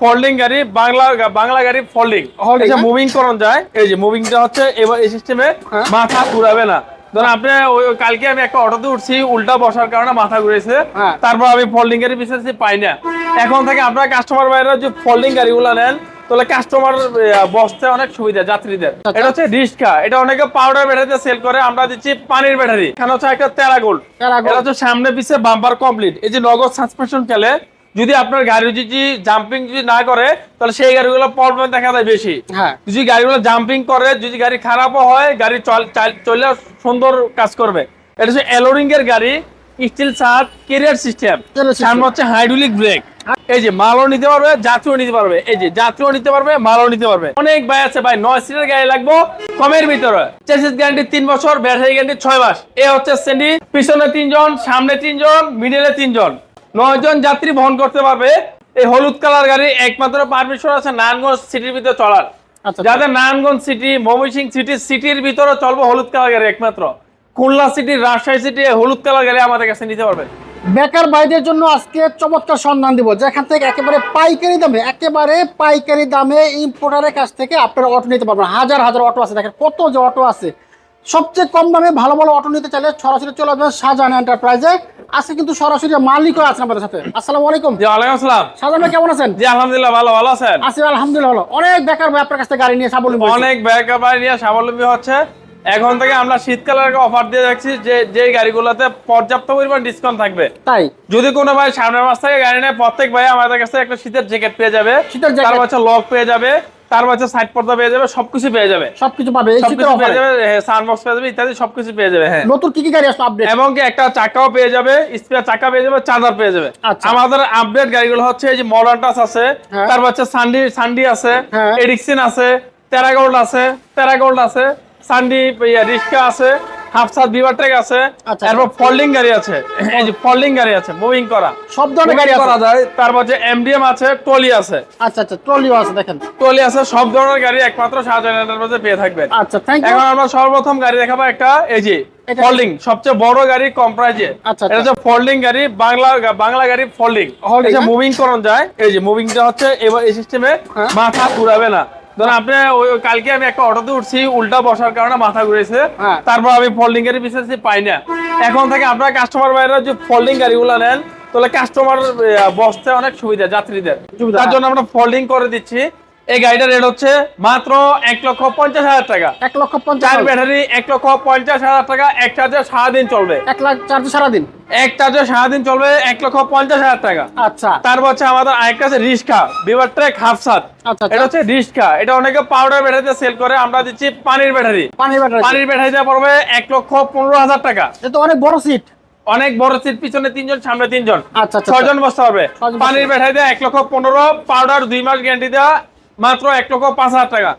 Folding গাড়ি, বাংলা গাড়ি folding, এই যে মুভিং করন যায়, এই যে মুভিংটা হচ্ছে এবার এই সিস্টেমে মাথা ঘুরাবে না। ধরুন আপনি কালকে আমি একটা অটোতে উঠছি, উল্টা বসার কারণে মাথা ঘুরেছে, তারপর আমি ফোল্ডিং গাড়ি বিশেষ পাই না। এখন থেকে আপনার কাস্টমার বাইরে যে ফোল্ডিং গাড়িগুলো নেন, তাহলে কাস্টমার বসতে অনেক সুবিধা যাত্রীদের। এটা হচ্ছে রিস্কা, এটা অনেকে পাউডার ব্যাটারিতে সেল করে, আমরা দিচ্ছি পানির ব্যাটারি। এখানে হচ্ছে একটা টেরা গোল্ড, এটা হচ্ছে সামনে পিছে বাম্পার কমপ্লিট। এই যে নগদ সাসপেনশন খেলে যদি আপনার গাড়ি যদি জাম্পিং যদি না করে, তাহলে সেই গাড়িগুলো প্রবলেম দেখা যায় বেশি। যদি গাড়িগুলো জাম্পিং করে, যদি গাড়ি খারাপও হয়, গাড়ি চলে সুন্দর কাজ করবে। এটা হচ্ছে এলোরিং এর গাড়ি, স্টিল ছাদ, ক্যারিয়ার সিস্টেম, সামনে হচ্ছে হাইড্রোলিক ব্রেক। এই যে মালও নিতে পারবে, যাত্রীও নিতে পারবে, এই যে যাত্রীও নিতে পারবে, মালও নিতে পারবে। অনেক ভাই আছে ভাই 9 সিটের গাড়ি লাগবে কমের ভিতরে, চেসিস গ্যারান্টি 3 বছর, ব্যাটারি গ্যারান্টি 6 মাস। এ হচ্ছে স্যান্ডি, পিছনে 3 জন, সামনে 3 জন, মিডলে 3 জন, 9 জন যাত্রী বহন করতে পারবে। এই হলুদ কালার গাড়ি একমাত্র পারমিশন আছে নারায়ণগঞ্জ সিটির ভিতরে চলার। যাদের নারায়ণগঞ্জ সিটি, ময়মনসিংহ সিটির ভিতরে চলবে হলুদ কালার গাড়ি একমাত্র। খুলনা সিটি, রাজশাহী সিটি হলুদ কালার গাড়ি আমাদের কাছে নিতে পারবেন। বেকার ভাইদের জন্য আজকে চমৎকার সন্ধান দিব, যেখান থেকে একেবারে পাইকারি দামে ইম্পোর্টারের কাছ থেকে আপনারা অটো নিতে পারবেন। হাজার হাজার অটো আছে, দেখেন কত যে অটো আছে। সবচেয়ে কম দামে ভালো ভালো অটো নিতে চাইলে সরাসরি চলে আসবেন শাহজাহান এন্টারপ্রাইজে। আজকে কিন্তু সরাসরি মালিকও আছেন আমাদের সাথে। আসসালামু আলাইকুম। জি ওয়ালাইকুম আসসালাম। শাহজাহান ভাই কেমন আছেন? জি আলহামদুলিল্লাহ ভালো আছেন? আছি আলহামদুলিল্লাহ ভালো। অনেক বেকার ভাই আপনার কাছ থেকে গাড়ি নিয়ে স্বাবলম্বী, অনেক বেকার ভাই নিয়ে স্বাবলম্বী হচ্ছে। এখন থেকে আমরা শীতকালের অফার দিয়ে যাচ্ছি যে গাড়িগুলোতে পর্যাপ্ত পরিমাণ ডিসকাউন্ট থাকবে। তাই যদি কোনো ভাই সামনের মাস থেকে গাড়ি নেয়, প্রত্যেক ভাই আমাদের কাছে একটা শীতের জ্যাকেট পেয়ে যাবে, তার বাচ্চা লক পেয়ে যাবে, তার বাচ্চা সাইড পর্দা পেয়ে যাবে, সবকিছু পেয়ে যাবে, সবকিছু পাবে, সানবক্স পেয়ে যাবে, ইত্যাদি সবকিছু পেয়ে যাবে। হ্যাঁ, নতুন কি কি গাড়ি আসলে আপডেট, এবং কি একটা চাকাও পেয়ে যাবে, স্পেয়ার চাকা পেয়ে যাবে, চার্জার পেয়ে যাবে। আমাদের আপডেট গাড়িগুলো হচ্ছে এই যে মডার্ন টাচ আছে, তার বাচ্চা সান্ডি আছে, এডিকসন আছে, টেরাগোল্ড আছে, সান্ডি রিস্কা আছে, হাফসাদ বিভারটেক আছে, তারপর ফোল্ডিং গাড়ি আছে, এই যে ফোল্ডিং গাড়ি আছে, মুভিং করা সব ধরনের গাড়ি করা যায়। তারপর যে এমডিএম আছে, ট্রলি আছে। আচ্ছা ট্রলিও আছে, দেখেন ট্রলি আছে, সব ধরনের গাড়ি একমাত্র শাহজাহান এন্টারপ্রাইজে পেয়ে থাকবেন। আচ্ছা থ্যাংক ইউ। এখন আমরা সর্বপ্রথম গাড়ি দেখাবো একটা, এই যে ফোল্ডিং, সবচেয়ে বড় গাড়ি কম প্রাইজে। এটা হচ্ছে ফোল্ডিং গাড়ি, বাংলা গাড়ি ফোল্ডিং, এই যে মুভিং করন যায়, এই যে মুভিংটা হচ্ছে এবার এই সিস্টেমে মাথা ঘুরাবে না। ধরুন আপনি কালকে আমি একটা অটোতে উঠছি, উল্টা বসার কারণে মাথা ঘুরেছে, তারপর আমি ফোল্ডিং গাড়ি বিশেষ পাই না। এখন থেকে আপনার কাস্টমার বাইরে যে ফোল্ডিং গাড়িগুলো নেন, তাহলে কাস্টমার বসতে অনেক সুবিধা যাত্রীদের, তার জন্য আমরা ফোল্ডিং করে দিচ্ছি। এই গাড়িটার রেট হচ্ছে মাত্র 1,50,000 টাকা। 1,50,000 ব্যাটারি 1,50,000 টাকা। এক চার্জে সারাদিন চলবে, 1 লাখ চার্জে সারাদিন, এক চার্জে সারাদিন চলবে, 1,50,000 টাকা। আচ্ছা, তারপর হচ্ছে আমাদের আরেকটা আছে রিস্কা, বিভারটেক হাফসাদ। এটা হচ্ছে রিস্কা, এটা অনেকে পাউডার ব্যাটারিতে সেল করে, আমরা দিচ্ছি পানির ব্যাটারি। পানির ব্যাটারিতে পড়বে 1,15,000 টাকা। এটা তো অনেক বড় সিট, অনেক বড় সিট, পিছনে 3 জন, সামনে 3 জন, 6 জন বসতে পারবে। পানির ব্যাটারিতে 1,15,000, পাউডার 2 মাস গ্যারান্টি দেওয়া, মাত্র 1,05,000 টাকা।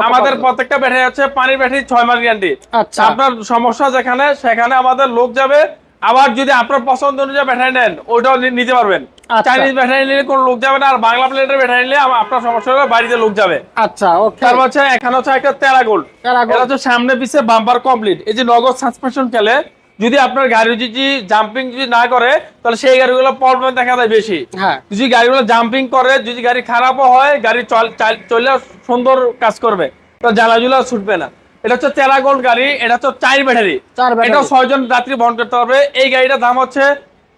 আমাদের প্রত্যেকটা ব্যাটারি হচ্ছে পানির ব্যাটারি 6 মাস গ্যারান্টি। আপনার সমস্যা যেখানে সেখানে আমাদের লোক যাবে। আবার যদি আপনার পছন্দ অনুযায়ী ব্যাটারি নেন, ওইটাও নিতে পারবেন। চাইনিজ ব্যাটারি নিলে কোনো লোক যাবে না, আর বাংলা প্লেটের ব্যাটারি নিলে আপনার সমস্যা হবে, বাড়িতে লোক যাবে। আচ্ছা ওকে। তারপর হচ্ছে এখানে হচ্ছে একটা টেরাগোল্ড, এটা হচ্ছে সামনে পিছে বাম্পার কমপ্লিট। এই যে নগদ সাসপেনশন খেলে যদি আপনার গাড়ি যদি জাম্পিং যদি না করে, তাহলে সেই গাড়িগুলো প্রবলেম দেখা যায় বেশি। যদি গাড়িগুলো জাম্পিং করে, যদি গাড়ি খারাপও হয়, গাড়ি চলে সুন্দর কাজ করবে, তো জ্বালাজুলা ছুটবে না। এটা হচ্ছে টেরাগোল্ড গাড়ি, এটা হচ্ছে 4 ব্যাটারি, এটা 6 জন যাত্রী বহন করতে পারবে। এই গাড়িটার দাম হচ্ছে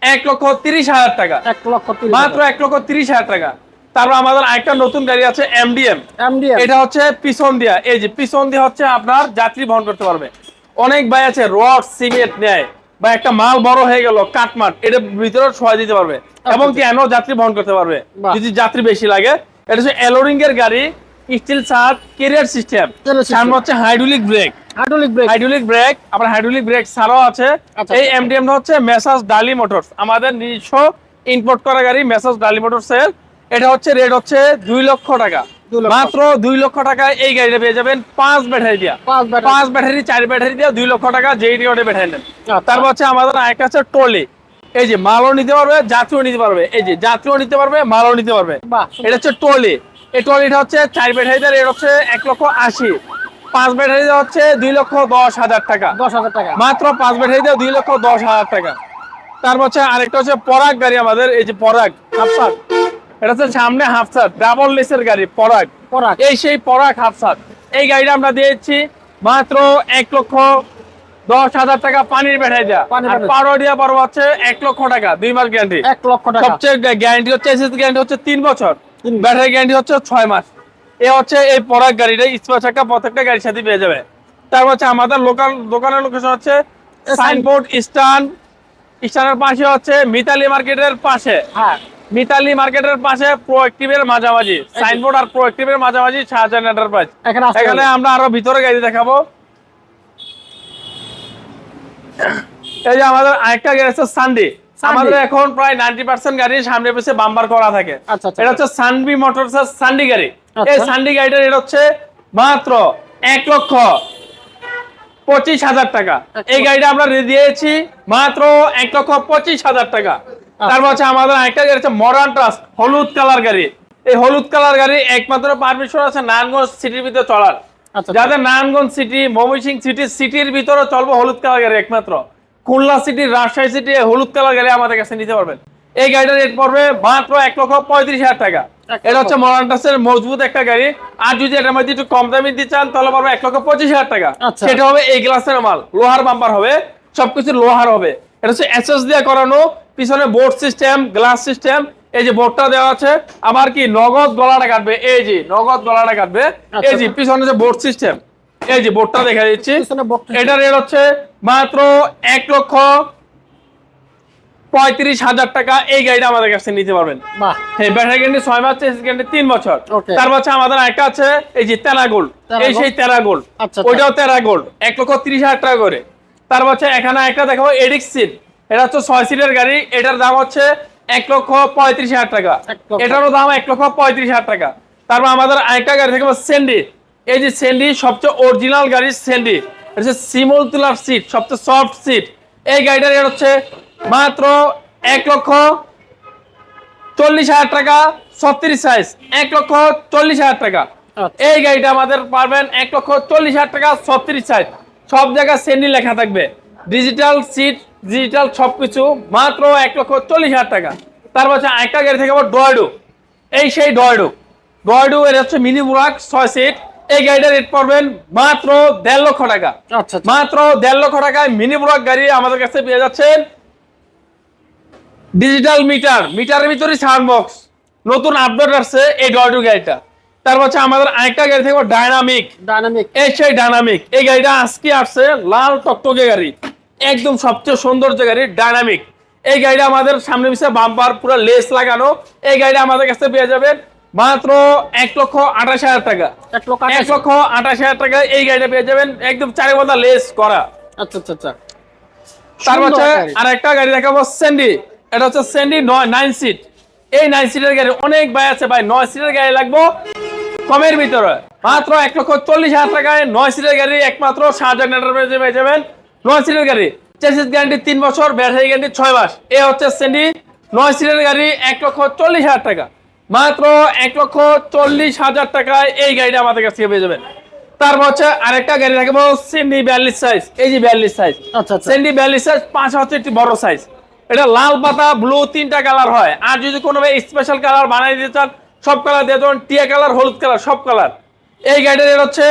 1,30,000 টাকা, মাত্র 1,30,000 টাকা। তারপর আমাদের আরেকটা নতুন গাড়ি আছে এমডিএম, এটা হচ্ছে পিছন দিয়া, এই যে পিছন দিয়ে হচ্ছে আপনার যাত্রী বহন করতে পারবে। অনেক ভাই আছে রড সিমেন্ট নেয়, বা একটা মাল বড় হয়ে গেল কাটমাট, এটা ভিতরে সহায় দিতে পারবে, এবং কি এমন যাত্রী বহন করতে পারবে যদি যাত্রী বেশি লাগে। এটা হচ্ছে এলোরিং এর গাড়ি, স্টিল ছাদ, ক্যারিয়ার সিস্টেম, সামনে হচ্ছে হাইড্রোলিক ব্রেক, আবার হাইড্রোলিক ব্রেক ছাড়াও আছে। এই এমডিএম হচ্ছে মেসার্স ডালি মোটরস, আমাদের নিজস্ব ইম্পোর্ট করা গাড়ি, মেসার্স ডালি মোটরস এর। এটা হচ্ছে রেট হচ্ছে 2 লক্ষ টাকা, মাত্র 2 লক্ষ টাকায় এই গাড়িটা পেয়ে যাবেন 5 ব্যাটারি দিয়া, 5 ব্যাটারি 4 ব্যাটারি দিয়া 2 লক্ষ টাকা, যেই রেটে ব্যাটারি নেন। তারপর হচ্ছে আমাদের আরেকটা আছে ট্রলি, এই যে মালও নিতে পারবে, যাত্রীও নিতে পারবে, এই যে যাত্রীও নিতে পারবে, মালও নিতে পারবে। এটা হচ্ছে ট্রলি, এই ট্রলিটা হচ্ছে 4 ব্যাটারি দিয়ে রেট হচ্ছে 1,80,000, 5 ব্যাটারি দিয়ে হচ্ছে 2,10,000 টাকা, মাত্র 5 ব্যাটারি দিয়ে 2,10,000 টাকা। তারপর হচ্ছে আরেকটা হচ্ছে পরাগ গাড়ি আমাদের, এই যে পরাগ হাফসাদ, এটা হচ্ছে সামনে হাফ ছাদ ডাবল লেসের গাড়ি পরাগ। এই সেই পরাগ হাফ ছাদ। এই গাড়িটা আমরা দিয়েছি মাত্র 1,10,000 টাকা পানির বেড়াই দেওয়া। আর পারোডিয়া পর্ব হচ্ছে 1 লক্ষ টাকা 2 মাস গ্যারান্টি। 1 লক্ষ টাকা সবচেয়ে গ্যারান্টি হচ্ছে এসএস গ্যারান্টি হচ্ছে 3 বছর, ব্যাটারি গ্যারান্টি হচ্ছে 6 মাস। এ হচ্ছে এই পরাগ গাড়িটা স্পেয়ার চাকা প্রত্যেকটা গাড়ির সাথে পেয়ে যাবে। তারপর হচ্ছে আমাদের লোকাল দোকানের লোকেশন হচ্ছে সাইনবোর্ড স্টানের পাশে হচ্ছে মিতালি মার্কেটের পাশে। হ্যাঁ, মিতালি মার্কেটের পাশে প্রোঅ্যাক্টিভের মাঝামাঝি সাইনবোর্ড আর প্রোঅ্যাক্টিভের মাঝামাঝি শাহজাহান এন্টারপ্রাইজ। এখানে আমরা আরো ভিতরে গাড়ি দেখাবো। এই যে আমাদের আরেকটা গাড়ি আছে সানডি। আমাদের এখন প্রায় 90% গাড়ির সামনে পিছে বাম্পার করা থাকে। এটা হচ্ছে সানবি মোটরসের সানডি গাড়ি। এই সানডি গাড়িটার রেট হচ্ছে মাত্র 1,25,000 টাকা। এই গাড়িটা আমরা দিয়েছি মাত্র 1,25,000 টাকা। তারপর হচ্ছে আমাদের আরেকটা গাড়ি আছে মডার্ন ট্রাস্ট হলুদ কালার গাড়ি। এই হলুদ কালার গাড়ি একমাত্র পারমিশন আছে নারায়ণগঞ্জ সিটির ভিতরে চলার। যাদের নারায়ণগঞ্জ সিটি, ময়মনসিংহ সিটির ভিতরে চলবো হলুদ কালার গাড়ি একমাত্র। খুলনা সিটি, রাজশাহী সিটি হলুদ কালার গাড়ি আমাদের কাছে নিতে পারবেন। এই গাড়িটার রেট পড়বে মাত্র 1,35,000 টাকা। এটা হচ্ছে মডার্ন ট্রাস্টের মজবুত একটা গাড়ি। আর যদি এটার মধ্যে একটু কম দামে দিতে চান তাহলে পড়বে 1,25,000 টাকা। সেটা হবে এই গ্লাসের মাল, লোহার বাম্পার হবে, সবকিছু লোহার হবে। এটা হচ্ছে এসএস দিয়ে করানো, পিছনে বোর্ড সিস্টেম, গ্লাস সিস্টেম। এই যে বোর্ডটা দেওয়া আছে, আবার কি নগদ গলাটা কাটবে, এই যে নগদ গলাটা কাটবে। এই যে পিছনে যে বোর্ড সিস্টেম, এই যে বোর্ডটা দেখা দিচ্ছি। এটা রেট হচ্ছে মাত্র 1,35,000 টাকা। এই গাড়িটা আমাদের কাছে নিতে পারবেন। হ্যাঁ, ব্যাটারি গ্যারান্টি 6 মাস, এসএস গ্যারান্টি 3 বছর। তারপর হচ্ছে আমাদের একটা আছে এই যে তেরা গোল্ড। এই সেই তেরা গোল্ড, ওইটাও তেরা গোল্ড 1,30,000 টাকা করে। তারপর হচ্ছে এখানে একটা দেখাবো এডিক্স সিট। এটা হচ্ছে 6 সিটের গাড়ি। এটার দাম হচ্ছে 1,35,000 টাকা। এটারও দাম 1,35,000 টাকা। তারপর আমাদের আরেকটা গাড়ি দেখাবো সেন্ডি। এই যে সেন্ডি সবচেয়ে অরিজিনাল গাড়ি সেন্ডি। এটা হচ্ছে সিমল তুলার সিট, সবচেয়ে সফট সিট। এই গাড়িটার রেট হচ্ছে মাত্র 1,40,000 টাকা। 36 সাইজ 1,40,000 টাকা। এই গাড়িটা আমাদের পারবেন 1,40,000 টাকা। 36 সাইজ, সব জায়গায় সেন্ডি লেখা থাকবে, ডিজিটাল সিট, ডিজিটাল সবকিছু, মাত্র 1,40,000 টাকা। তারপর হচ্ছে একটা গাড়ি থেকে ডয়েডো। এই সেই ডয়েডো এর হচ্ছে মিনি বুরাক 6 সিট। এই গাড়িটার রেট পড়বেন মাত্র 1.5 লক্ষ টাকা। মাত্র 1.5 লক্ষ টাকায় মিনি বুরাক গাড়ি আমাদের কাছে পেয়ে যাচ্ছেন। ডিজিটাল মিটারের ভিতরে সাউন্ড বক্স, নতুন আপডেট আসছে এই ডয়েডো গাড়িটা। তারপর হচ্ছে আমাদের আরেকটা গাড়ি থেকে ডায়নামিক। এই সেই ডায়নামিক। এই গাড়িটা আজকে আসছে, লাল টকটকে গাড়ি, একদম সবচেয়ে সৌন্দর্য গাড়ি ডায়নামিক। এই গাড়িটা আমাদের সামনে পিছনে বাম্পার পুরো লেস লাগানো। এই গাড়িটা আমাদের কাছে পেয়ে যাবেন মাত্র 1,28,000 টাকা। 1,28,000 টাকা এই গাড়িটা পেয়ে যাবেন, একদম চারিপাশে লেস করা। তারপর হচ্ছে আরেকটা গাড়ি দেখাবো সেন্ডি। এটা হচ্ছে সেন্ডি 9 সিট। এই 9 সিটের গাড়ি অনেক ভাই আছে, ভাই 9 সিটের গাড়ি লাগবে কমের ভিতরে, মাত্র 1,40,000 টাকায় 9 সিটের গাড়ি একমাত্র শাহজাহান এন্টারপ্রাইজে পেয়ে যাবেন। 9 সিটের গাড়ি, চেসিস গ্যারান্টি 3 বছর, ব্যাটারি গ্যারান্টি 6 মাস। এ হচ্ছে সেন্ডি 9 সিটের গাড়ি 1,40,000 টাকা। মাত্র 1,40,000 টাকায় এই গাড়িটা আমাদের কাছ থেকে পেয়ে যাবেন। তারপর হচ্ছে আরেকটা গাড়ি রাখবো সেন্ডি 42 সাইজ। এই যে 42 সাইজ, সেন্ডি 42 সাইজ, পাঁচ হচ্ছে একটি বড় সাইজ। এটা লাল পাতা ব্লু 3টা কালার হয়। আর যদি কোনো স্পেশাল কালার বানিয়ে দিতে চান সব কালার দিয়ে দেবেন, টিয়া কালার, হলুদ কালার, সব কালার। এই গাড়িটার রেট হচ্ছে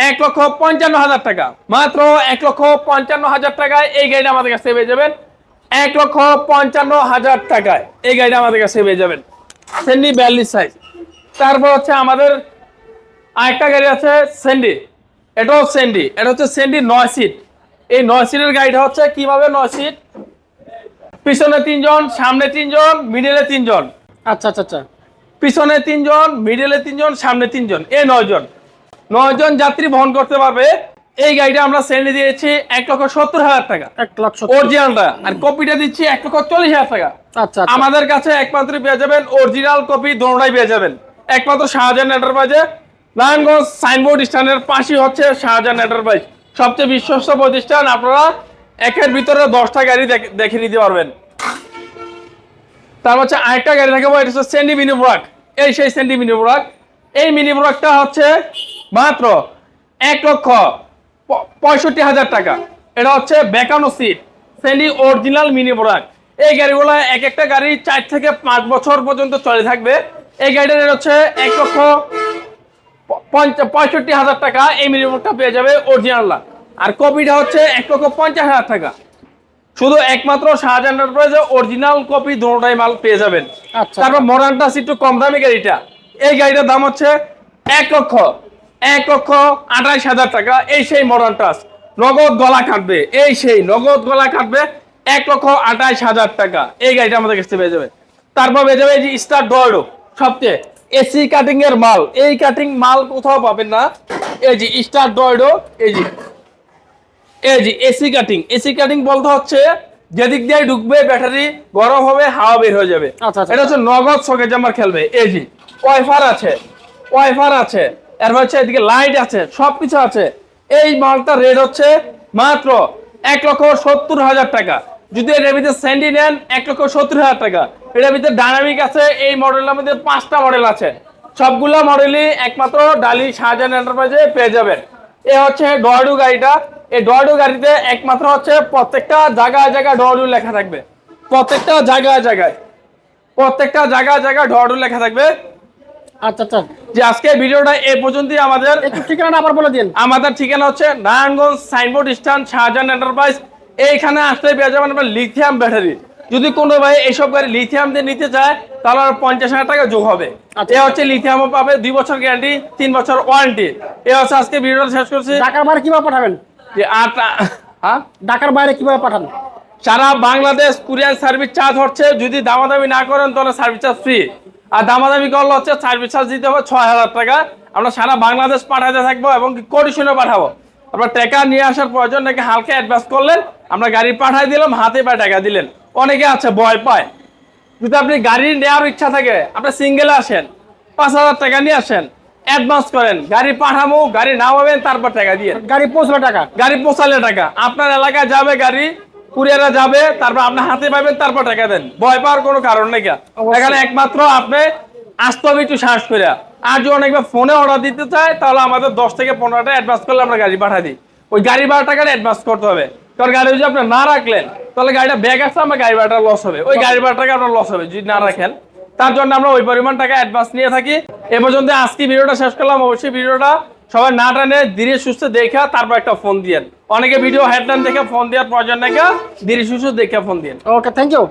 1,55,000 টাকা। মাত্র 1,55,000 টাকায় এই গাড়িটা আমাদের কাছে পেয়ে যাবেন। 1,55,000 টাকায় এই গাড়িটা আমাদের কাছে পেয়ে যাবেন, সেন্ডি 42 সাইজ। তারপর হচ্ছে আমাদের আরেকটা গাড়ি আছে সেন্ডি। এটাও সেন্ডি। এটা হচ্ছে সেন্ডি 9 সিট। এই 9 সিটের গাড়িটা হচ্ছে কিভাবে 9 সিট, পিছনে 3 জন, সামনে 3 জন, মিডলে 3 জন। পিছনে 3 জন, মিডলে 3 জন, সামনে 3 জন, এই 9 জন। 9 জন যাত্রী বহন করতে পারবে। এই গাড়িটা আমরা সেন্ডি দিয়েছি 1,70,000 টাকা অরিজিনালটা, আর কপিটা দিচ্ছি 1,40,000 টাকা। আমাদের কাছে একমাত্র পেয়ে যাবেন অরিজিনাল কপি, দোনোটাই পেয়ে যাবেন একমাত্র শাহজাহান এন্টারপ্রাইজে। নারায়ণগঞ্জ সাইনবোর্ড স্ট্যান্ডের পাশে হচ্ছে শাহজাহান এন্টারপ্রাইজ, সবচেয়ে বিশ্বস্ত প্রতিষ্ঠান। আপনারা একের ভিতরে 10টা গাড়ি দেখে নিতে পারবেন। তারপর হচ্ছে আরেকটা গাড়ি দেখাবো, এটা হচ্ছে সেন্ডি মিনি বুরাক। এই সেই সেন্ডি মিনি বুরাক। এই মিনি বুরাকটা হচ্ছে মাত্র 1,65,000 টাকা। এটা হচ্ছে বেকানো সিট, সেন্ডি অরিজিনাল মিনি বুরাক। এই গাড়িগুলো এক একটা গাড়ি 4 থেকে 5 বছর পর্যন্ত চলে থাকবে। এই গাড়িটার রেট হচ্ছে 1,65,000 টাকা। এই মিনিমামটা পেয়ে যাবে অরিজিনাল। আর কপিটা হচ্ছে 1,50,000 টাকা। শুধু একমাত্র শাহজাহান এন্টারপ্রাইজে অরিজিনাল কপি দুটোটাই মাল পেয়ে যাবেন। আচ্ছা, তারপর মডার্ন টাচ একটু কম দামি গাড়িটা, এই গাড়িটার দাম হচ্ছে 1,28,000 টাকা। এই সেই মডার্ন টাচ, নগদ গলা কাটবে, এই সেই নগদ গলা কাটবে 1,28,000 টাকা। এই গাড়িটা আমাদের কাছে পেয়ে যাবে। তারপর পেয়ে যাবে এই যে স্টার ডয়ডো, সবচেয়ে এসি কাটিং এর মাল। এই কাটিং মাল কোথাও পাবেন না। এই যে স্টার ডয়ডো, এই যে এসি কাটিং। এসি কাটিং বলতে হচ্ছে যেদিক দিয়ে ঢুকবে ব্যাটারি গরম হবে, হাওয়া বের হয়ে যাবে। এটা হচ্ছে নগদ সকেট জাম্পার খেলবে। এই যে ওয়াইফার আছে, এরপর হচ্ছে এদিকে লাইট আছে, সবকিছু আছে। এই মালটার রেট হচ্ছে মাত্র 1,70,000 টাকা। যদি এটার ভিতরে স্যান্ডি নেন 1,70,000 টাকা। এটার ভিতরে ডাইনামিক আছে। এই মডেলের মধ্যে 5টা মডেল আছে, সবগুলা মডেলই একমাত্র ডালি শাহজাহান এন্টারপ্রাইজে পেয়ে যাবেন। এ হচ্ছে ডয়ডো গাড়িটা। এই ডয়ডো গাড়িতে একমাত্র হচ্ছে প্রত্যেকটা জায়গায় ডয়ডো লেখা থাকবে। প্রত্যেকটা জায়গায় ডয়ডো লেখা থাকবে। আচ্ছা। যে আজকে ভিডিওটা এই পর্যন্তই। আমাদের একটু ঠিকানা আবার বলে দিন। আমাদের ঠিকানা হচ্ছে Narayanganj signboard stand, Shahjahan enterprise. এইখানে আসলে পেয়ে যাবেন আপনার লিথিয়াম ব্যাটারি। যদি কোনো ভাই এইসব গাড়ি লিথিয়াম দিয়ে নিতে চায় তাহলে আর 50,000 টাকা যোগ হবে। এ হচ্ছে লিথিয়াম পাবে, 2 বছর গ্যারান্টি, 3 বছর ওয়ারেন্টি। এ হচ্ছে আজকে ভিডিওটা শেষ করছি। ঢাকার বাইরে কিভাবে পাঠাবেন? যে ঢাকার বাইরে কিভাবে পাঠান? সারা বাংলাদেশ কুরিয়ার সার্ভিস চার্জ হচ্ছে। যদি দামাদামি না করেন তাহলে সার্ভিস চার্জ ফ্রি। আর দামাদামি করলে হচ্ছে সার্ভিস চার্জ দিতে হবে 6,000 টাকা। আমরা সারা বাংলাদেশ পাঠাতে থাকবো এবং কন্ডিশনে পাঠাবো। আপনার টাকা নিয়ে আসার প্রয়োজন নাকি হালকা অ্যাডভান্স করলেন, আমরা গাড়ি পাঠাই দিলাম, হাতে পায়ে টাকা দিলেন। অনেকে আছে ভয় পায়। যদি আপনি গাড়ি নেওয়ার ইচ্ছা থাকে, আপনি সিঙ্গেলে আসেন, 5,000 টাকা নিয়ে আসেন, অ্যাডভান্স করেন, গাড়ি পাঠাবো, গাড়ি নামাবেন, তারপর টাকা দিয়ে গাড়ি পৌঁছলে টাকা, গাড়ি পৌঁছালে টাকা। আপনার এলাকায় যাবে গাড়ি, কুরিয়ারে যাবে, তারপর আপনার হাতে পাবেন, তারপর টাকা দেন। ভয় পাওয়ার কোনো কারণ নেই। এখানে একমাত্র আপনি আসতে হবে একটু সাহস করে। আর যদি অনেকবার ফোনে অর্ডার দিতে চায় তাহলে আমাদের 10 থেকে 15 টাকা অ্যাডভান্স করলে আমরা গাড়ি পাঠাই দিই। ওই গাড়ি ভাড়া টাকাটা অ্যাডভান্স করতে হবে। কারণ গাড়ি যদি আপনি না রাখলেন তাহলে গাড়িটা ব্যাগ আসলে আমার গাড়ি ভাড়াটা লস হবে। ওই গাড়ি ভাড়া টাকা আপনার লস হবে যদি না রাখেন। তার জন্য আমরা ওই পরিমাণ টাকা অ্যাডভান্স নিয়ে থাকি। এ পর্যন্ত আজকে ভিডিওটা শেষ করলাম। অবশ্যই ভিডিওটা সবাই না টানে ধীরে সুস্থ দেখা তারপর একটা ফোন দিয়েন। অনেকে ভিডিও হেডলাইন দেখে ফোন দেওয়ার প্রয়োজন নাকি, ধীরে সুস্থ দেখে ফোন দিয়েন। ওকে, থ্যাংক ইউ।